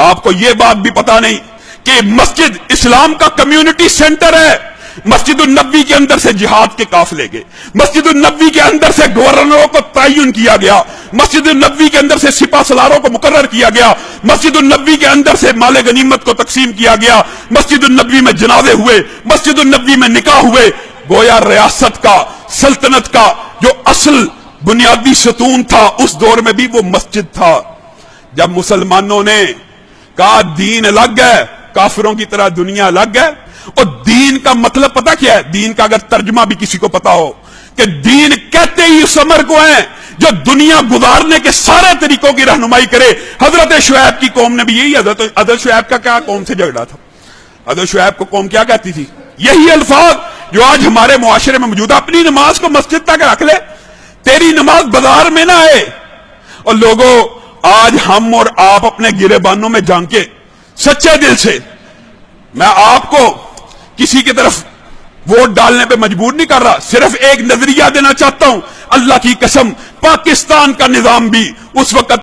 آپ کو یہ بات بھی پتا نہیں کہ مسجد اسلام کا کمیونٹی سینٹر ہے. مسجد النبوی کے اندر سے جہاد کے قافلے گئے, مسجد النبوی کے اندر سے گورنروں کو تعین کیا گیا, مسجد النبوی کے اندر سے سپاہ سالاروں کو مقرر کیا گیا, مسجد النبوی کے اندر سے مال غنیمت کو تقسیم کیا گیا, مسجد النبوی میں جنازے ہوئے, مسجد النبوی میں نکاح ہوئے. گویا ریاست کا, سلطنت کا جو اصل بنیادی ستون تھا اس دور میں بھی وہ مسجد تھا. جب مسلمانوں نے کہا دین الگ ہے, کافروں کی طرح دنیا الگ ہے, اور دین کا مطلب پتا کیا ہے؟ دین کا اگر ترجمہ بھی کسی کو پتا ہو کہ دین کہتے ہی اس امر کو ہیں جو دنیا گزارنے کے سارے طریقوں کی رہنمائی کرے. حضرت شعیب کی قوم نے بھی یہی, حضرت شعیب کا کیا قوم سے جھگڑا تھا؟ حضرت شعیب کو قوم کیا کہتی تھی؟ یہی الفاظ جو آج ہمارے معاشرے میں موجود ہے. اپنی نماز کو مسجد تک رکھ لے, تیری نماز بازار میں نہ آئے. اور لوگوں, آج ہم اور آپ اپنے گریبانوں میں جھانکے سچے دل سے, میں آپ کو کسی کی طرف ووٹ ڈالنے پہ مجبور نہیں کر رہا, صرف ایک نظریہ دینا چاہتا ہوں. اللہ کی قسم پاکستان کا نظام بھی اس وقت